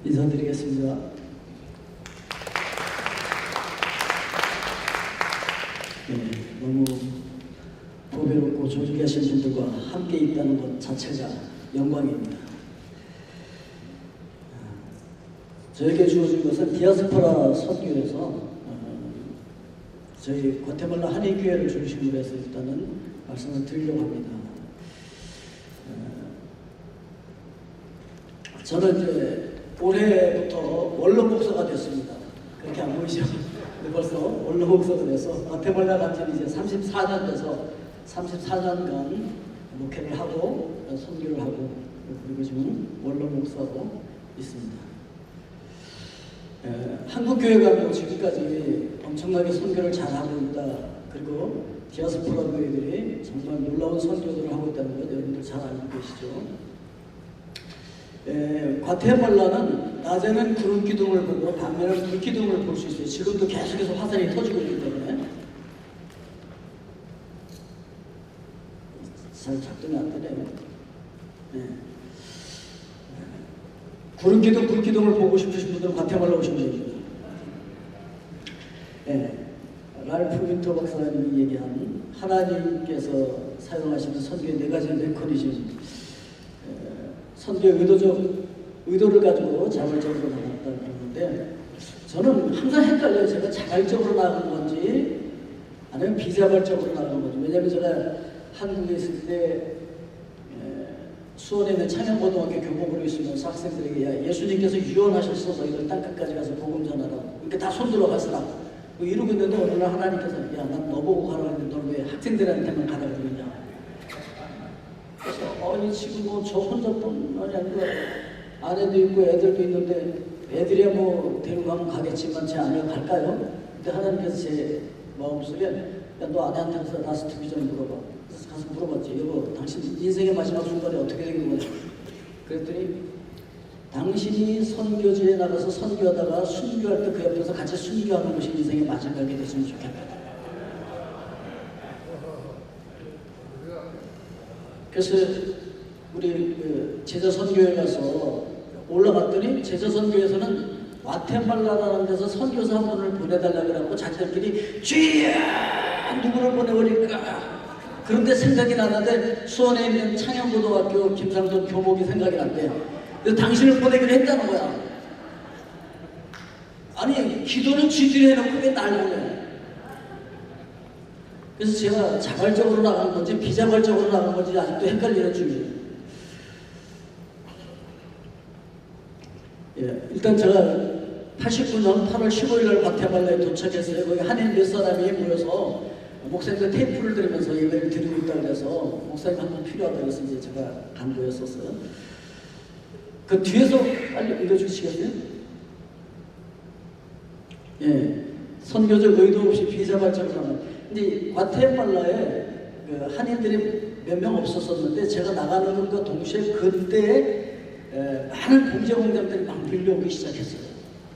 인사드리겠습니다. 네, 너무 보배롭고 존귀하신 분들과 함께 있다는 것 자체가 영광입니다. 저에게 주어진 것은 디아스포라 선교에서 저희 과테말라 한인교회를 중심으로 해서 일단은 말씀을 드리려고 합니다. 저는 이제 올해부터 원로 목사가 됐습니다. 그렇게 안 보이죠? 근데 벌써 원로 목사가 돼서 과테말라 간 지 이제 34년 돼서 34년간 목회를 하고 선교를 하고 그리고 지금 원로 목사로 있습니다. 한국 교회 가면 지금까지 엄청나게 선교를 잘하고 있다. 그리고 디아스포라 교회들이 정말 놀라운 선교들을 하고 있다는 것 여러분들 잘 알고 계시죠? 과테말라는 낮에는 구름 기둥을 보고 밤에는 불 기둥을 볼 수 있어요. 지금도 계속해서 화산이 터지고 있기 때문에 잘 작동이 안 되네요. 구름 기둥, 불 기둥을 보고 싶으신 분들은 과테말라 오시면 됩니다. 랄프 윈터 박사님이 얘기한 하나님께서 사용하시는 선교의 4가지 메커니즘, 선교의 의도를 가지고 자발적으로 나갔다 그러는데 저는 항상 헷갈려요. 제가 자발적으로 나간 건지 아니면 비자발적으로 나간 건지. 왜냐하면 제가 한국에 있을 때 수원에 있는 창양고등학교 교목으로 있으면서 학생들에게 야, 예수님께서 유언하셨어서 이걸 땅끝까지 가서 복음 전하라고. 그러니까 다 손들어 가서라고. 이러고 있는데 어느 날 하나님께서 야, 난 너 보고 가라고 했는데 너는 왜 학생들한테만 가라고 그러냐. 그래서 아니 지금 뭐 저 혼자뿐만이 아니고 아내도 있고 애들도 있는데 애들이야 뭐 데려가면 가겠지만 제 아내가 갈까요? 그때 하나님께서 제 마음속에 야, 너 아내한테 가서 라스트 비전 물어봐. 그래서 가서 물어봤지. 여보, 당신 인생의 마지막 순간에 어떻게 되는 거냐? 그랬더니 당신이 선교지에 나가서 선교하다가 순교할 때 그 옆에서 같이 순교하는 것이 인생의 마지막이 됐으면 좋겠다. 그래서 우리 그 제자 선교회 가서 올라갔더니 제자 선교에서는 과테말라라는 데서 선교사 한 분을 보내달라고 하고 자기들끼리 주야 누구를 보내버릴까. 그런데 생각이 나는데 수원에 있는 창양고등학교 김상돈 교목이 생각이 난대요. 그래서 당신을 보내기로 했다는 거야. 아니 기도는 쥐들이 해놓고 왜 날 보내. 그래서 제가 자발적으로 나간 건지 비자발적으로 나간 건지 아직도 헷갈리는 중이에요. 일단 제가 89년 8월 15일 날 과테말라에 도착했어요. 거기 한인 몇 사람이 모여서 목사님들 테이프를 들으면서 예배를 드리고 있다고 해서 목사님 한 분 필요하다고 해서 이제 제가 간 거였었어요. 그 뒤에서 빨리 읽어주시겠어요? 선교적 의도 없이 비자발적으로 나간. 근데 과테말라에 그 한인들이 몇 명 없었었는데 제가 나가는 것과 동시에 그때 많은 공제공장들이 막 밀려오기 시작했어요.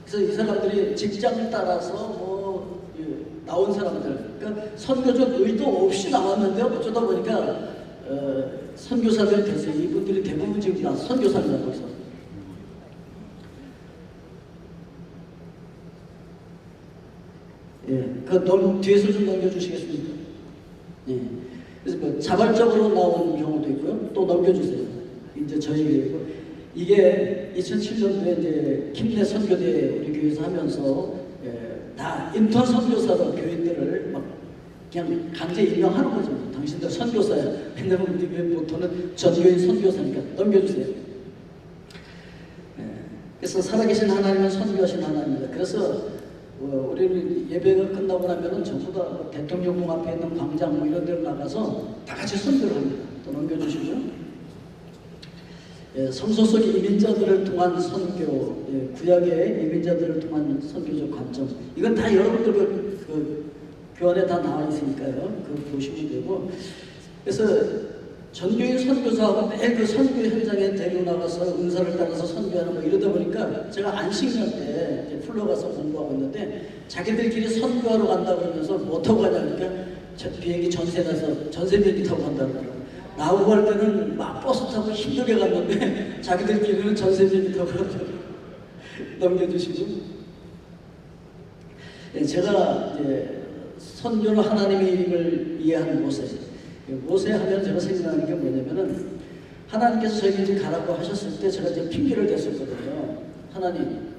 그래서 이 사람들이 직장 따라서 뭐 나온 사람들, 그러니까 선교적 의도 없이 나왔는데 어쩌다 보니까 선교사들이 됐어요. 이분들이 대부분 지금 다 선교사들이라고 해서. 그 뒤에서 좀 넘겨주시겠습니까? 그래서 뭐 자발적으로 나온 경우도 있고요. 또 넘겨주세요. 이제 저희 이게 2007년도에 이제 김내 선교대 우리 교회에서 하면서 다 인턴 선교사로 교인들을 막 그냥 강제 임명하는 거죠. 당신들 선교사야. 왜냐면 우리 교회 보통은 전교인 선교사니까. 넘겨주세요. 그래서 살아계신 하나님은 선교하신 하나님입니다. 그래서 우리는 예배가 끝나고 나면은 전부 다 대통령궁 앞에 있는 광장 뭐 이런 데로 나가서 다 같이 선교를 합니다. 또 넘겨주시죠. 성소 속 이민자들을 통한 선교, 구약의 이민자들을 통한 선교적 관점. 이건 다 여러분들 그 교안에 다 나와 있으니까요. 그거 보시면 되고. 그래서 전교인 선교사하고 매일 그 선교 현장에 데리고 나가서 은사를 따라서 선교하는 거 이러다 보니까 제가 안식년 때 이제 풀러 가서 공부하고 있는데 자기들끼리 선교하러 간다고 하면서 뭐 타고 가냐 그러니까 비행기 전세 나서 전세 비행기 타고 간다고 그러더라고요. 나오고 할 때는 막 버스 타고 힘들게 갔는데 자기들끼리는 전세 비행기 타고 가더라고요. 넘겨주시고. 예, 제가 이제 선교는 하나님의 이름을 이해하는 모세 하면 제가 생각나는 게 뭐냐면은 하나님께서 저에게 이제 가라고 하셨을 때 제가 이제 핑계를 댔었거든요. 하나님,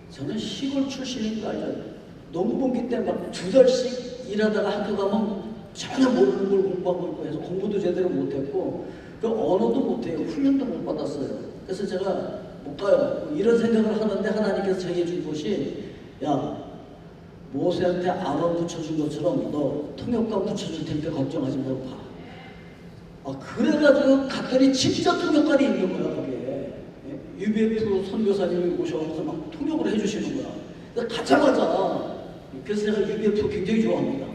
저는 시골 출신이니까 알죠. 농번기 때 막 2달씩 일하다가 학교 가면 전혀 모르는 걸 공부하고 있고 해서 공부도 제대로 못했고 그 언어도 못해요. 훈련도 못 받았어요. 그래서 제가 못 가요. 이런 생각을 하는데 하나님께서 저에게 준 것이, 야, 모세한테 아론 붙여준 것처럼 너 통역관 붙여줄 테니까 걱정하지 말고 가. 그래가지고 갔더니 진짜 통역관이 있는 거야 거기에. UBF 선교사님이 오셔서 막 통역을 해주시는 거야. 그래서 가자마자, 그래서 제가 UBF 굉장히 좋아합니다.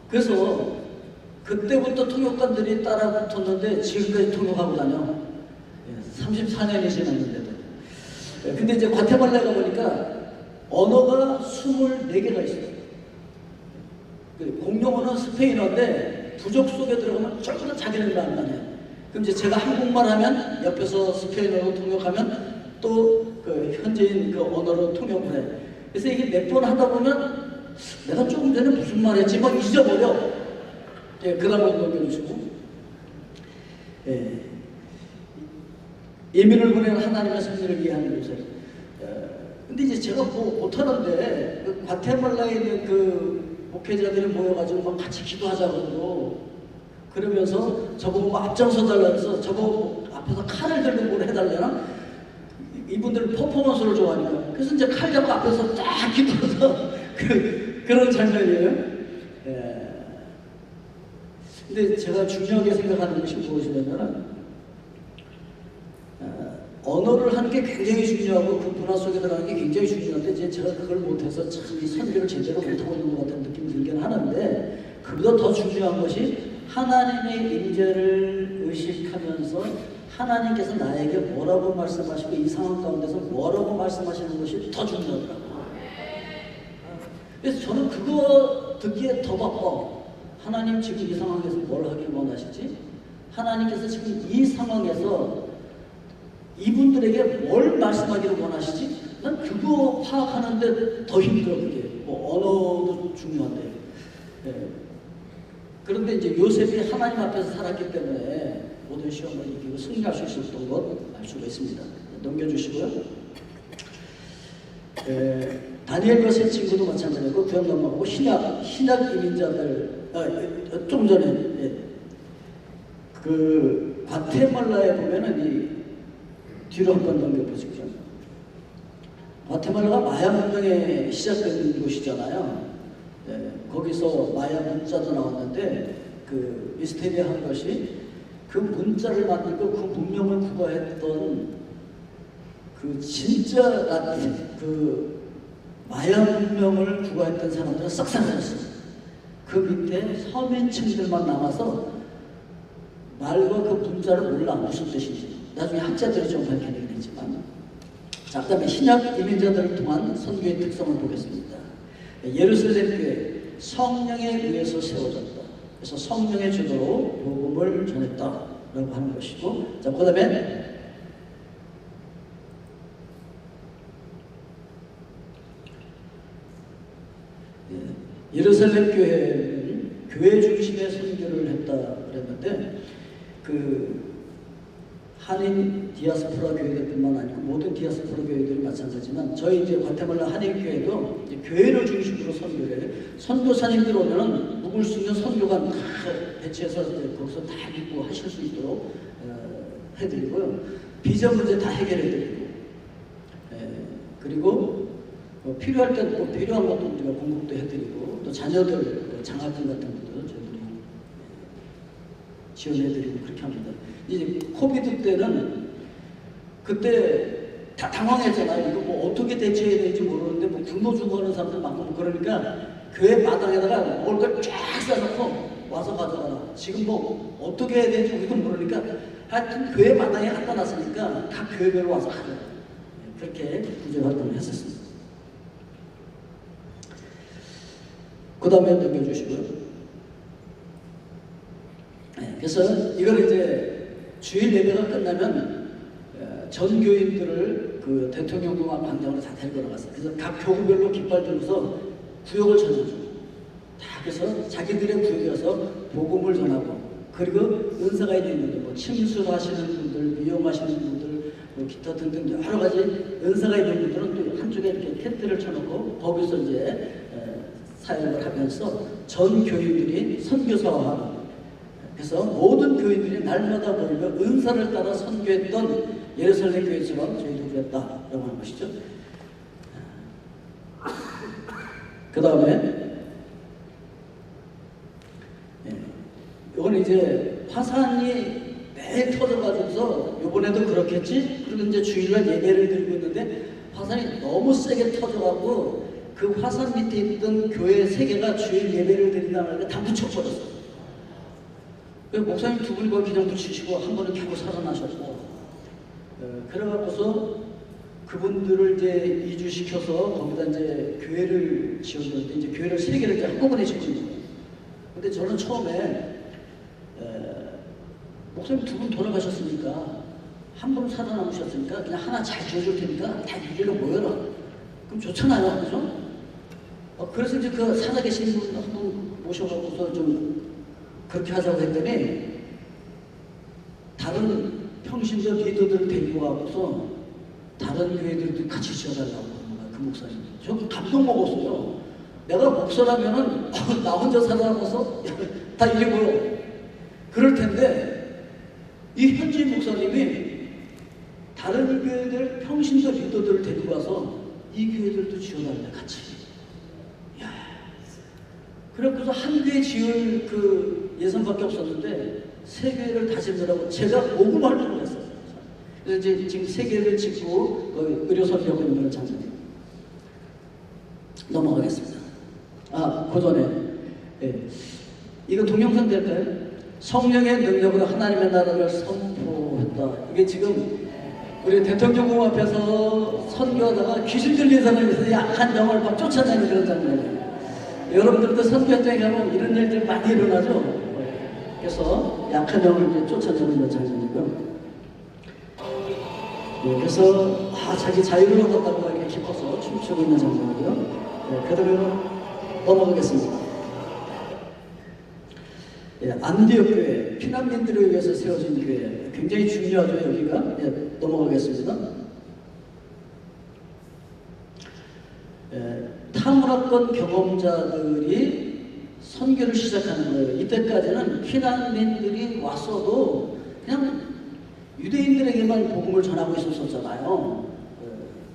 그래서 그때부터 통역관들이 따라 붙었는데 지금까지 통역하고 다녀. 34년이 지났는데도. 근데 이제 과테말라에 가보니까 언어가 24개가 있어요. 공용어는 스페인어인데 부족 속에 들어가면 전부 다 자기네들 안 나요. 그럼 이제 제가 한국말 하면 옆에서 스페인어로 통역하면 또 그 현지인 그 언어로 통역을 해. 그래서 이게 몇 번 하다 보면 내가 조금 전에 무슨 말 했지 막 잊어버려. 예, 그 다음에 넘겨주시고. 예. 예민을 보내는 하나님의 섭리를 이해하는 요새. 근데 이제 제가 뭐 못하는데 그 과테말라에 있는 그 목회자들이 모여가지고 막 같이 기도하자고 그러면서 저보고 뭐 앞장서 달라 해서 저보고 앞에서 칼을 들고 뭘 해달래나? 이분들은 퍼포먼스를 좋아하니까. 그래서 이제 칼 잡고 앞에서 딱 기도해서 그런 장면이에요. 예. 근데 제가 중요하게 생각하는 것이 무엇이냐면 언어를 하는 게 굉장히 중요하고 그 문화 속에 들어가는 게 굉장히 중요한데 이제 제가 그걸 못해서 참 이 선교를 제대로 못하고 있는 것 같은 느낌이 들긴 하는데, 그보다 더 중요한 것이 하나님의 임재를 의식하면서 하나님께서 나에게 뭐라고 말씀하시고 이 상황 가운데서 뭐라고 말씀하시는 것이 더 중요하더라고요. 그래서 저는 그거 듣기에 더 바빠. 하나님 지금 이 상황에서 뭘 하길 원하시지? 하나님께서 지금 이 상황에서 이분들에게 뭘 말씀하기를 원하시지? 난 그거 파악하는데 더 힘들어. 그게 뭐 언어도 중요한데. 예. 그런데 이제 요셉이 하나님 앞에서 살았기 때문에 모든 시험을 이기고 승리할 수 있었던 것 알 수가 있습니다. 넘겨주시고요. 다니엘과 세 친구도 마찬가지고 구약 넘어가고 신약 이민자들 좀 전에 그 과테말라에 보면은 이 뒤로 한번 넘겨보시죠. 과테말라가 마야 문명에 시작된 곳이잖아요. 거기서 마야 문자도 나왔는데 그 미스테리한 것이 그 문자를 만들고 그 문명을 구가했던 그 진짜 라틴 그 마야 문명을 구가했던 사람들은 싹 사라졌어요. 그 밑에 서민층들만 남아서 말과 그 문자를 몰라 무슨 뜻인지. 나중에 학자들이 좀 밝혀내긴 했지만. 자, 그 다음에 신약 이민자들을 통한 선교의 특성을 보겠습니다. 예루살렘 교회 성령에 의해서 세워졌다. 그래서 성령의 주도로 복음을 전했다라고 하는 것이고, 자, 그 다음에 예루살렘 교회는 교회 중심의 선교를 했다 그랬는데, 그 한인 디아스포라 교회들뿐만 아니고 모든 디아스포라 교회들이 마찬가지지만 저희 이제 과테말라 한인교회도 이제 교회를 중심으로 선교를 해요. 선교사님들 오면은 묵을 수 있는 선교관 다 배치해서 이제 거기서 다 믿고 하실 수 있도록 해드리고요. 비전 문제 다 해결해드리고, 그리고 필요할 때 또 필요한 것도 우리가 공급도 해드리고, 또 자녀들 장학금 같은 것도 저희들이 지원해드리고 그렇게 합니다. 이제 코비드 때는 그때 다 당황했잖아요. 이거 뭐 어떻게 대처해야 될지 모르는데 뭐 굶어 죽어가는 사람들 많고 그러니까 교회 마당에다가 먹을 걸 쫙 싸놓고 와서 가져가라. 지금 뭐 어떻게 해야 될지 우리도 모르니까 하여튼 교회 마당에 갖다 놨으니까 각 교회별로 와서 가져가라. 그렇게 구제 활동을 했었습니다. 그 다음에 넘겨주시고요. 그래서 이걸 이제 주일 예배가 끝나면 전 교인들을 그 대통령궁 광장으로 다 데리고 나갔어요. 그래서 각 교구별로 깃발 들고서 구역을 전해줘. 다 그래서 자기들의 구역에 가서 복음을 전하고, 그리고 은사가 있는 분들, 뭐 침술하시는 분들, 미용하시는 분들, 뭐 기타 등등 여러 가지 은사가 있는 분들은 또 한쪽에 이렇게 텐트를 쳐놓고 거기서 이제 사역을 하면서 전 교인들이 선교사화하는, 그래서 모든 교인들이 날마다 모이며 은사를 따라 선교했던 예루살렘 교회처럼 저희도 그랬다라고 하는 것이죠. 그 다음에 이건 이제 화산이 매일 터져가지고서 이번에도 그렇겠지? 그리고 이제 주일날 예배를 드리고 있는데 화산이 너무 세게 터져가지고 그 화산 밑에 있던 교회 3개가 주일 예배를 드린다는 말에 다 묻혀버렸어. 목사님 2분이 거기 그냥 묻히시고 한 번은 겨우 살아나셨고, 그래갖고서 그분들을 이제 이주시켜서 거기다 이제 교회를 지었는데 이제 교회를 3개를 이제 한꺼번에 짓거든요. 근데 저는 처음에 목사님 2분 돌아가셨으니까 한 분은 살아남으셨으니까 그냥 하나 잘 지어줄 테니까 다 이리로 모여라. 그럼 좋잖아요, 그죠? 그래서 이제 그 살아 계신 분 한 분 모셔갖고서 좀 그렇게 하자고 했더니 다른 평신도 리더들을 데리고 가고서 다른 교회들도 같이 지어달라고 하는 거야, 그 목사님. 저 감동 먹었어요. 내가 목사라면은 나 혼자 살아남아서 다 이리 모여. 그럴 텐데 이 현지인 목사님이 다른 교회들 평신도 리더들을 데리고 와서 이 교회들도 지어달래 같이. 야, 그래서 한 교회 지을 그 예산밖에 없었는데 3교회를 다 짓느라고 제가 모금할 줄 몰랐어요. 그래서 이제 지금 3교회를 짓고 의료선교하고 있는 장면이에요. 넘어가겠습니다. 그 전에 이거 동영상 될까요? 성령의 능력으로 하나님의 나라를 선포했다. 이게 지금 우리 대통령궁 앞에서 선교하다가 귀신 들린 사람에서 약한 영을 막 쫓아내는 그런 장면이에요. 여러분들도 선교 현장에 가면 이런 일들 많이 일어나죠. 그래서 약한 영을 이제 쫓아내는 그런 장면이고요. 그래서 자기 자유를 얻었다고 이렇게 기뻐서 춤추고 있는 장면이고요. 그러면 넘어가겠습니다. 안디옥 교회, 피난민들을 위해서 세워진 교회, 굉장히 중요하죠, 여기가. 넘어가겠습니다. 타문화권 경험자들이 선교를 시작하는 거예요. 이때까지는 피난민들이 왔어도 그냥 유대인들에게만 복음을 전하고 있었잖아요.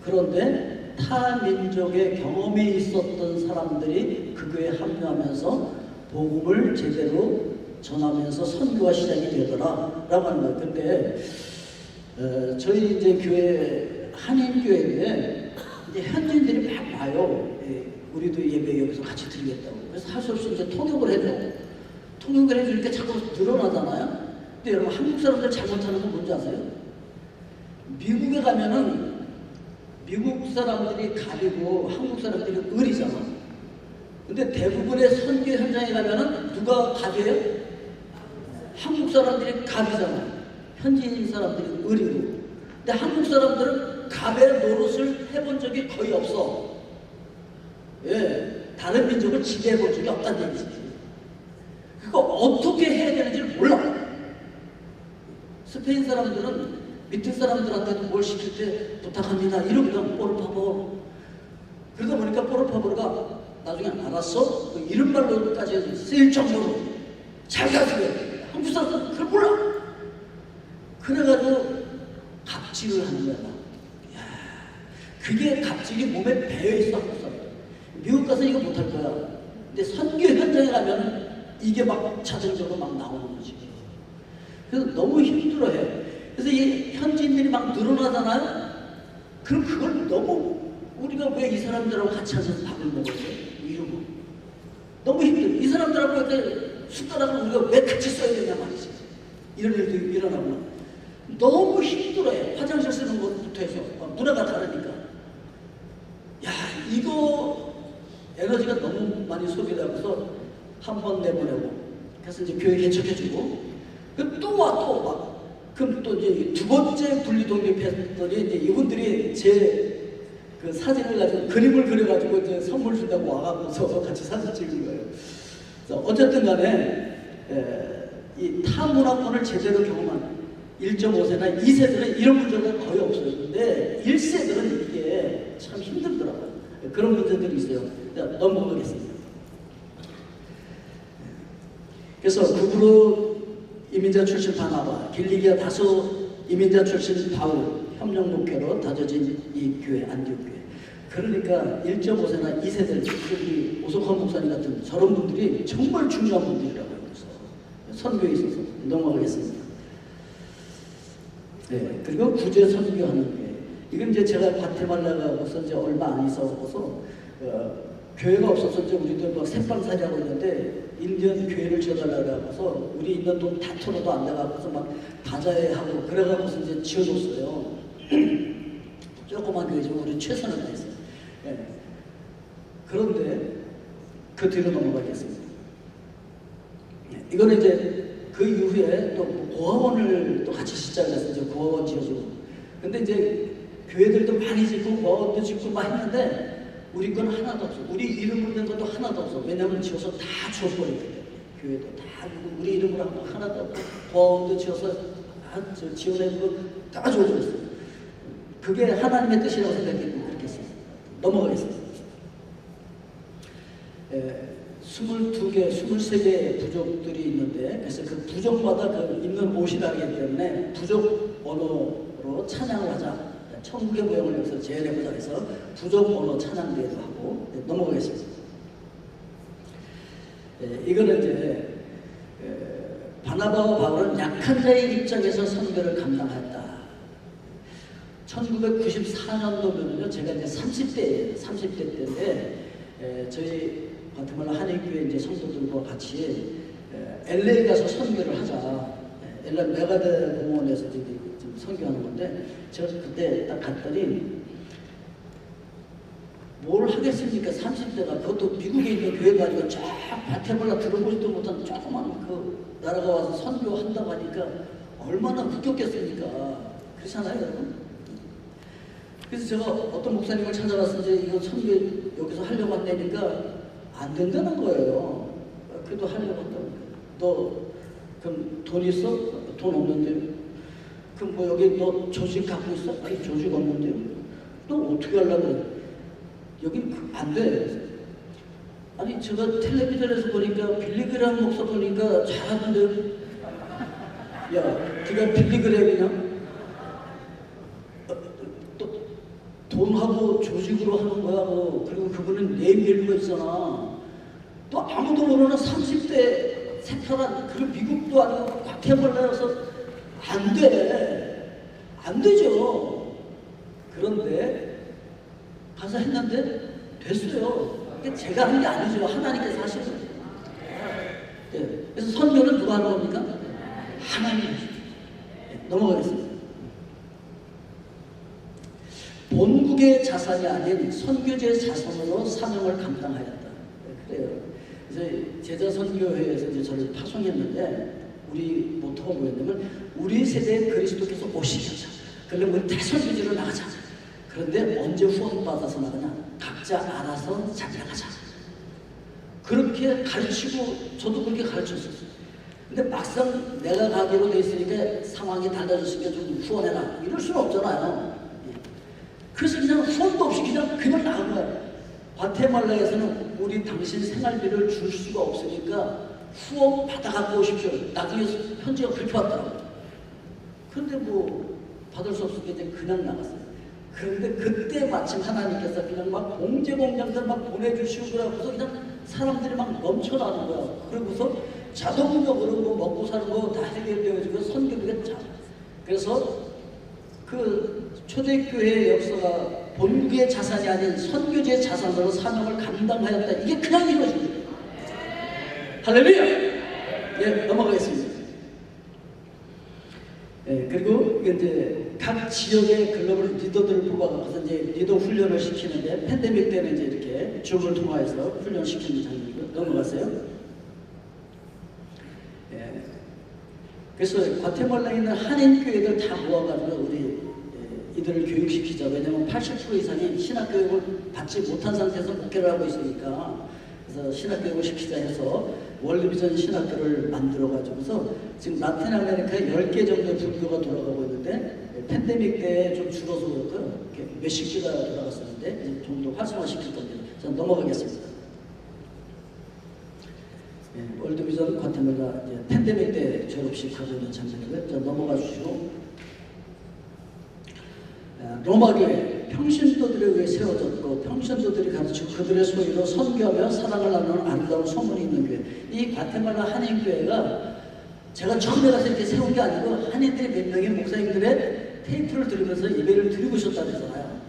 그런데 타민족의 경험이 있었던 사람들이 그 교회에 합류하면서 복음을 제대로 전하면서 선교가 시작이 되더라 라고 하는 거예요. 근데 저희 이제 교회 한인교회인데 이제 현지인들이 막 와요. 우리도 예배 여기서 같이 드리겠다고. 그래서 할 수 없이 이제 통역을 해줘. 통역을 해주니까 자꾸 늘어나잖아요. 근데 여러분 한국 사람들 잘못하는 건 뭔지 아세요? 미국에 가면은 미국 사람들이 갑이고 한국 사람들이 을이잖아. 근데 대부분의 선교 현장에 가면은 누가 갑이에요? 한국 사람들이 갑이잖아. 현지인 사람들이 을이고. 근데 한국 사람들은 갑의 노릇을 해본 적이 거의 없어. 다른 민족을 지배해 본 적이 없다는 얘기지. 그거 어떻게 해야 되는지를 몰라. 스페인 사람들은 밑에 사람들한테도 뭘 시킬 때 부탁합니다 이러거든. 포르파보르. 그러다 보니까 포르파보르가 나중에 알았어? 그 이런 말로까지 쓰일 정도로 잘 가지고 한국 사람들은 그걸 몰라. 그래가지고 갑질을 하는 거야. 야, 그게 갑질이 몸에 배어있어. 한국 사람. 미국 가서 이거 못할 거야. 근데 선교 현장에 가면 이게 막 자전적으로 막 나오는 거지. 그래서 너무 힘들어해. 그래서 이 현지인들이 막 늘어나잖아요. 그럼 그걸 너무 우리가 왜 이 사람들하고 같이 앉아서 밥을 먹어요? 이러고 너무 힘들어. 이 사람들하고 이렇게 숟가락을 우리가 왜 같이 써야 되냐 말이지. 이런 일도 일어나고 너무 힘들어해. 화장실 쓰는 것부터 해서 문화가 다르니까. 야, 이거 에너지가 너무 많이 소비되고서 한 번 내보내고 그래서 이제 교회 개척해주고 또 와 또 막 그럼 또 이제 두 번째 분리 독립했더니 이제 이분들이 제 그 사진을 가지고 그림을 그려가지고 이제 선물 준다고 와가지고 같이 사진 찍은 거예요. 그래서 어쨌든 간에 이 타문화권을 제대로 경험한 1.5세나 2세들은 이런 문제가 거의 없어요. 근데 1세들은 이게 참 힘들더라고요. 그런 문제들이 있어요. 넘어가겠습니다. 그래서 극으로 이민자 출신 바나바, 길리기아 다소 이민자 출신 바울, 협력 목회로 다져진 이 교회 안디옥 교회. 그러니까 1.5세나 2세들, 특히 오석환 목사님 같은 저런 분들이 정말 중요한 분들이라고요. 그래서 선교에 있어서 넘어가겠습니다. 네, 그리고 구제 선교하는 교회. 이건 이제 제가 과테말라가 벌써 이제 얼마 안 있어서 교회가 없어서 이제 우리들 막 새빵살이 하고 있는데 인디언 교회를 지어달라고 해서 우리 있는 돈 다 털어도 안 나가고서 막 바자회 하고 그래가면서 이제 지어줬어요. 조그만 교회지만 우리 최선을 다했어요. 네. 그런데 그 뒤로 넘어가겠습니다. 네. 이거는 이제 그 이후에 또 고아원을 또 같이 시작을 했어요. 이제 고아원 지어주고. 근데 이제 교회들도 많이 짓고 고아원도 짓고 막 했는데 우리 건 하나도 없어. 우리 이름으로 된 것도 하나도 없어. 왜냐면 지어서 다 주어버리기 때문에. 교회도 다 우리 이름으로 한 거 하나도 없고 고아원도 지어서 다 지어낸 거 다 주어버렸어요. 그게 하나님의 뜻이라고 생각했고 그렇게 했어요. 넘어가겠습니다. 22개, 23개의 부족들이 있는데 그래서 그 부족마다 그 입는 옷이 다르기 때문에 부족 언어로 찬양을 하자. 천국의 모형을 여기서 재현해보자 해서 부족 언어 찬양대회도 하고 넘어가겠습니다. 이거는 이제 바나바와 바울은 약한 자의 입장에서 선교를 감당했다. 1994년도면요, 제가 이제 30대 때인데 저희 과테말라 한인교회 이제 성도들과 같이 LA 가서 선교를 하자. LA 메가데 공원에서 지금 선교하는 건데 제가 그때 딱 갔더니 뭘 하겠습니까? 30대가 그것도 미국에 있는 교회가 아니고 쫙 과테말라 들어보지도 못한 조그만 그 나라가 와서 선교한다고 하니까 얼마나 웃겼겠습니까? 그렇잖아요, 여러분? 그래서 제가 어떤 목사님을 찾아가서 이제 이거 선교 여기서 하려고 한다니까 안 된다는 거예요. 그래도 하려고 한다고. 너 그럼 돈 있어? 돈 없는데요. 그럼 뭐 여기 너 조직 갖고 있어? 아니 조직 없는데요. 너 어떻게 하려고 그래? 여기 안 돼. 아니 제가 텔레비전에서 보니까 빌리그레함 목사 보니까 잘하는데 야 네가 빌리그레함이냐? 돈하고 조직으로 하는 거야. 뭐. 그리고 그분은 네임 열고 있잖아. 또 아무도 모르는 30대 새파란 그리고 미국도 아니고 과테말라여서 안 돼. 안 되죠. 그런데 가서 했는데 됐어요. 이게 제가 한 게 아니죠. 하나님께서 하시는 거예요. 네. 그래서 선교는 누가 하는 겁니까? 하나님이 하시죠. 네. 넘어가겠습니다. 본국의 자산이 아닌 선교지의 자산으로 사명을 감당하였다. 그래요. 그래서 제자선교회에서 이제 저를 파송했는데 우리 모토가 뭐였냐면 우리 세대에 그리스도께서 오시셔서 그러면 우리 다 선교지로 나가자. 그런데 언제 후원받아서 나가냐? 각자 알아서 자기나가자. 그렇게 가르치고 저도 그렇게 가르쳤었어요. 근데 막상 내가 가기로 돼 있으니까 상황이 달라졌으니까 좀 후원해라. 이럴 수는 없잖아요. 그래서 그냥 후원도 없이 그냥 나간 거야. 과테말라에서는 우리 당신 생활비를 줄 수가 없으니까 후원 받아갖고 오십시오. 나중에 편지가 그렇게 왔더라고. 그런데 뭐 받을 수 없으니까 이제 그냥 나갔어요. 그런데 그때 마침 하나님께서 그냥 막 봉제 공장들 막 보내주시고 그러고서 그냥 사람들이 막 넘쳐나는 거야. 그러고서 자동적으로 뭐 먹고 사는 거 다 해결되어지고 선교비가 잘. 그래서 그 초대교회의 역사가 본국의 자산이 아닌 선교지의 자산으로 사명을 감당하였다. 이게 그냥 이루어진 거예요. 할렐루야! 예, 넘어가겠습니다. 예, 그리고 이제 각 지역의 글로벌 리더들을 뽑아서 이제 리더 훈련을 시키는데 팬데믹 때는 이제 이렇게 줌을 통해서 훈련시키는 장면이고 넘어갔어요. 예. 그래서 과테말라에 있는 한인교회들 다 모아가지고 우리 이들을 교육시키자. 왜냐하면 80% 이상이 신학교육을 받지 못한 상태에서 목회를 하고 있으니까. 그래서 신학교육을 시키자 해서 월드비전 신학교를 만들어가지고서 지금 라틴 아메리카에 10개 정도 불교가 돌아가고 있는데 팬데믹 때 좀 줄어서 몇십 개가 돌아갔었는데 이제 좀 더 활성화시킬 겁니다. 자, 넘어가겠습니다. 월드비전 과테말라 팬데믹 때 졸업식 하고 있는 장면이고요. 자, 넘어가 주시고 로마교회 평신도들에 의해 세워졌고 평신도들이 가르치고 그들의 소유로 선교하며 사랑을 나누는 아름다운 소문이 있는 교회. 이 과테말라 한인교회가 제가 처음에 가서 이렇게 세운 게 아니고 한인들이 몇 명의 목사님들의 테이프를 들으면서 예배를 드리고 있었다 그러잖아요.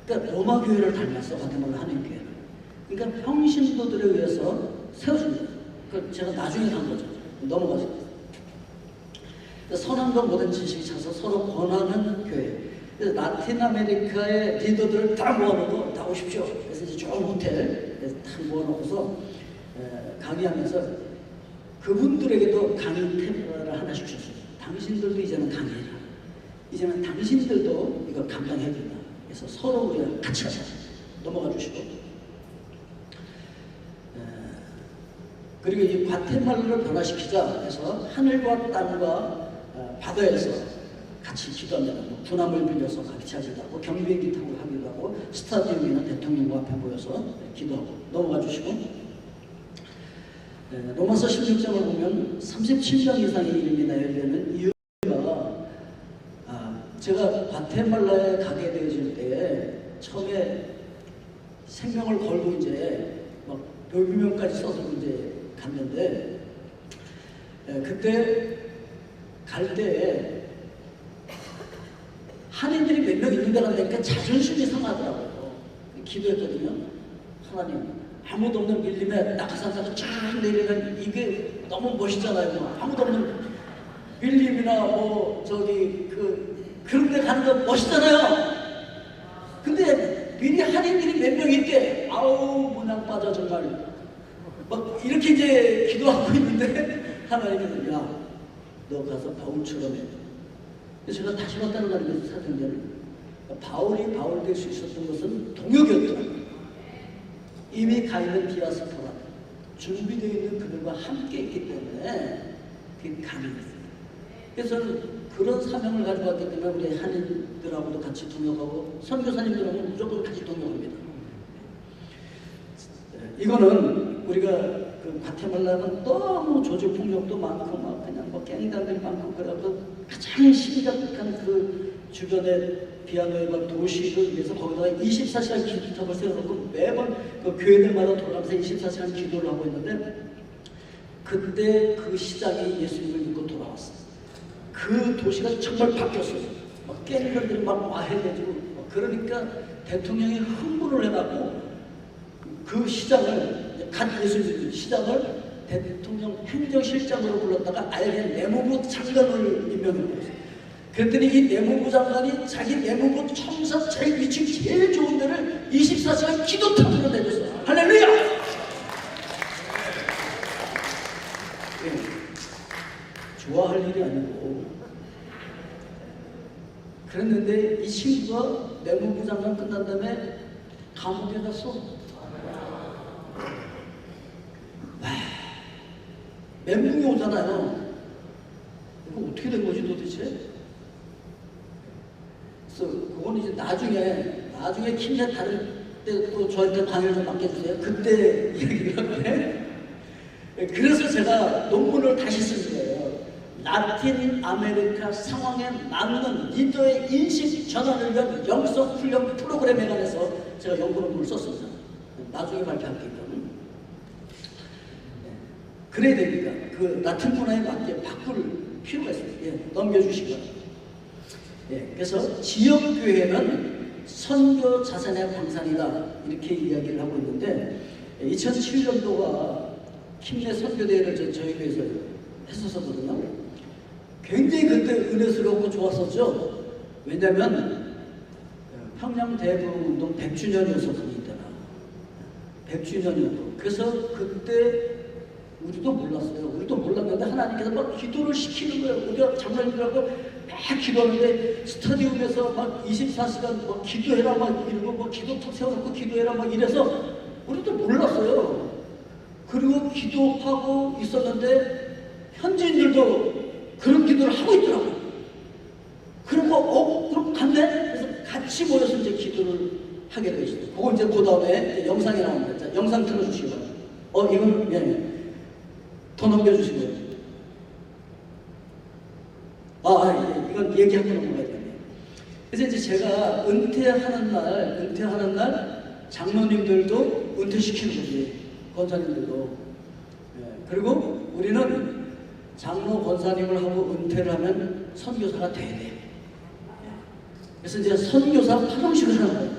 그러니까 로마교회를 닮았어, 과테말라 한인교회를. 그러니까 평신도들에 의해서 세워집니다. 그러니까 제가 나중에 간 거죠. 넘어가죠. 선함과 모든 지식이 차서 서로 권하는 교회. 그래서 라틴 아메리카의 리더들을 다 모아놓고 다 오십시오. 그래서 이제 좋은 호텔에서 다 모아놓고서 강의하면서 그분들에게도 강의 테마를 하나씩 줬어요. 당신들도 이제는 강의해라. 이제는 당신들도 이걸 감당해야 된다. 그래서 서로 우리가 같이 하자. 넘어가 주시고. 그리고 이 과테말라를 변화시키자 해서 하늘과 땅과 바다에서 같이 기도합니다. 뭐 군함을 빌려서 같이 하기도 하고 경비행기 타고 하기도 하고 스타디움이나 대통령 앞에 모여서 기도하고. 넘어가 주시고. 로마서 16장을 보면 37명 이상의 이름이 나열되는 이유가 제가 과테말라에 가게 되어질 때 처음에 생명을 걸고 이제 막 묘비명까지 써서 이제 갔는데 그때 갈 때에 한인들이 몇 명 있는 데가 되니까 자존심이 상하더라고요. 기도했거든요. 하나님, 아무도 없는 밀림에 낙하산까지 쫙 내리면 이게 너무 멋있잖아요. 아무도 없는 밀림이나 뭐 저기 그런 데 가는 거 멋있잖아요. 근데 미리 한인들이 몇 명 있대. 아우 모양 빠져 정말. 막 이렇게 이제 기도하고 있는데 하나님께서 야, 너 가서 바울처럼 해. 그래서 제가 다시 봤다는 말이면서 사도행전을 바울이 바울 될 수 있었던 것은 동역이었더라고요. 이미 가 있는 디아스포라 준비되어 있는 그들과 함께 있기 때문에 그게 가능했어요. 그래서 그런 사명을 가지고 왔기 때문에 우리 한인들하고도 같이 동역하고 선교사님들하고 무조건 같이 동역합니다. 이거는 우리가 그 과테말라는 너무 조직폭력도 많고 막 그냥 뭐 갱단들 많고 그래갖고 가장 심각한 그 주변에 비아노에만 도시를 위해서 거기다가 24시간 기도탑을 세워놓고 매번 그 교회들마다 돌아가면서 24시간 기도를 하고 있는데 그때 그 시작이 예수님을 믿고 돌아왔어요. 그 도시가 정말 바뀌었어요. 막 갱단들이 막 와해가지고 그러니까 대통령이 흥분을 해갖고 그 시장을 갓 예수님 시장을 대통령 행정실장으로 불렀다가 아예 내무부 장관을 임명했어요. 그랬더니 이 내무부 장관이 자기 내무부 첨사 제일 위치 제일 좋은 데를 24시간 기도탑으로 내줬어요. 할렐루야! 네. 좋아할 일이 아니고 그랬는데 이 친구가 내무부 장관 끝난 다음에 감옥에 갔어. 멘붕이 오잖아요. 이거 어떻게 된 거지 도대체? 그래서 그건 이제 나중에 킴세 다를 때 또 저한테 강의를 좀 맡겨주세요. 그때 얘기를 하는데 그래서 제가 논문을 다시 쓴 거예요. 라틴 아메리카 상황에 맞는 리더의 인식 전환을 위한 영성 훈련 프로그램에 관해서 제가 연구 논문을 썼습니다. 나중에 발표할게요. 그래야 됩니다. 그 라틴 문화에 맞게 바꿀 필요가 있습니다. 예, 넘겨주시고요. 예, 그래서 지역교회는 선교 자산의 광산이다 이렇게 이야기를 하고 있는데 2007년도가 킴내 선교대회를 저희 교회에서 했었거든요. 굉장히 그때 은혜스럽고 좋았었죠. 왜냐하면 평양 대부운동 100주년이었었으니까 100주년이었고 그래서 그때 우리도 몰랐어요. 우리도 몰랐는데 하나님께서 막 기도를 시키는 거예요. 우리가 장로님들하고 막 기도하는데 스타디움에서 막 24시간 막 기도해라 막 이러고 뭐 기도턱 세워놓고 기도해라 막 이래서 우리도 몰랐어요. 그리고 기도하고 있었는데 현지인들도 그런 기도를 하고 있더라고요. 그리고 그럼 갔네? 그래서 같이 모여서 이제 기도를 하게 되었어요. 그거 이제 그 다음에 영상이 나옵니다. 자, 영상 틀어주시기 바랍니다. 이건 예. 더 넘겨주시고요. 예, 이건 얘기하고 넘어가야 되네요. 그래서 이제 제가 은퇴하는 날 장로님들도 은퇴시키는 거지. 권사님들도. 예, 그리고 우리는 장로 권사님을 하고 은퇴를 하면 선교사가 돼야 돼. 그래서 이제 선교사 파송식을 하는 거예요.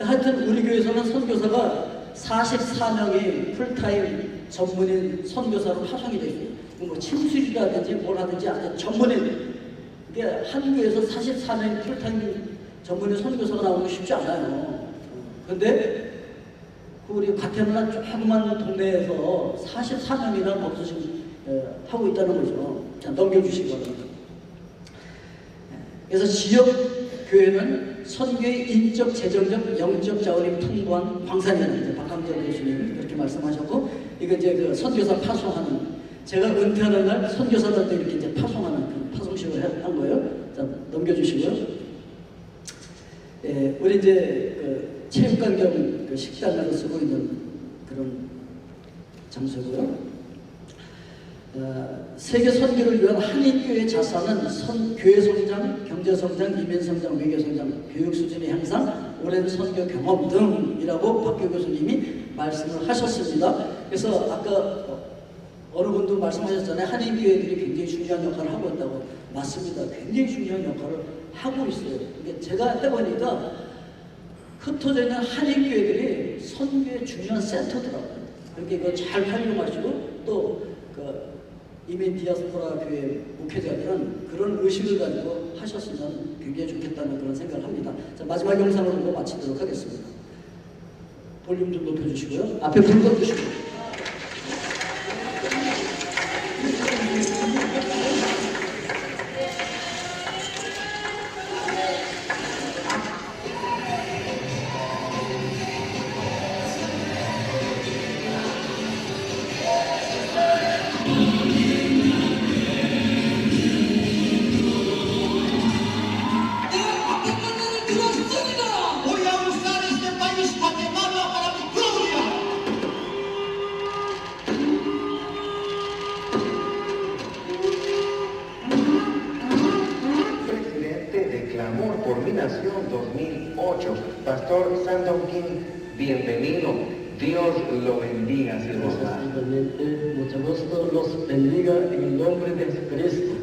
하여튼 우리 교회에서는 선교사가 44명이 풀타임 전문인 선교사로 파송이 되어 있어요. 뭐 침수리라든지 뭘 하든지 아주 전문인. 이게 한 교회에서 44명이 풀타임 전문인 선교사가 나오는 거 쉽지 않아요. 그런데 우리 가테말라 조그만 동네에서 44명이나 거기서 지금 하고 있다는 거죠. 자, 넘겨주시기 바랍니다. 그래서 지역 교회는 선교의 인적, 재정적, 영적 자원이 풍부한 광산이라는 박강정 교수님이 그렇게 말씀하셨고, 이거 이제 그 선교사 파송하는, 제가 은퇴하는 날 선교사들도 이렇게 이제 파송하는 그 파송식을 한 거예요. 자, 넘겨주시고요. 예, 우리 이제 그 체육관 겸 그 식당으로 쓰고 있는 그런 장소고요. 세계 선교를 위한 한인교회 자산은 교회 성장, 경제 성장, 이민 성장, 외교 성장, 교육 수준의 향상, 오랜 선교 경험 등이라고 박교 교수님이 말씀을 하셨습니다. 그래서 아까 어느 분도 말씀하셨잖아요. 한인교회들이 굉장히 중요한 역할을 하고 있다고. 맞습니다. 굉장히 중요한 역할을 하고 있어요. 근데 제가 해보니까 흩어져 있는 한인교회들이 선교의 중요한 센터더라고요. 그렇게 이거 잘 활용하시고 또 이민 디아스포라 교회 목회자들은 그런 의식을 가지고 하셨으면 굉장히 좋겠다는 그런 생각을 합니다. 자, 마지막 영상으로 마치도록 하겠습니다. 볼륨 좀 높여주시고요. 앞에 불 꺼주시고. Por mi nación 2008, Pastor Sandon King, bienvenido. Dios lo bendiga, siervo. Mucho gusto, los bendiga en el nombre de Jesucristo.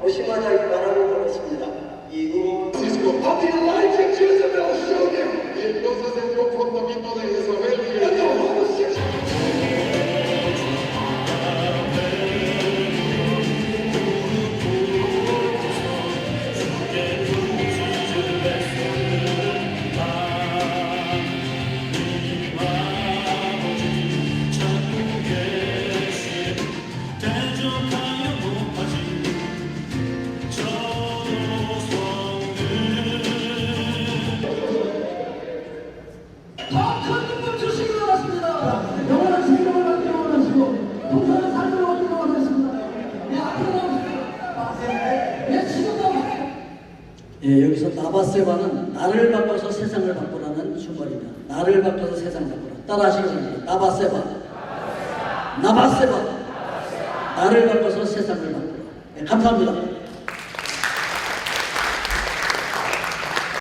조심하자 말하고 그렇습니다. 이후 Francisco, a ti la Jezebel show them. Y entonces el confrontamiento de Jezabel y el 나바세바는 나를 바꿔서 세상을 바꾸라는 주말입니다. 나를 바꿔서 세상을 바꾸라. 따라하시기 바랍니다. 나바세바. 나바세바. 나를 바꿔서 세상을 바꾸라. 네, 감사합니다.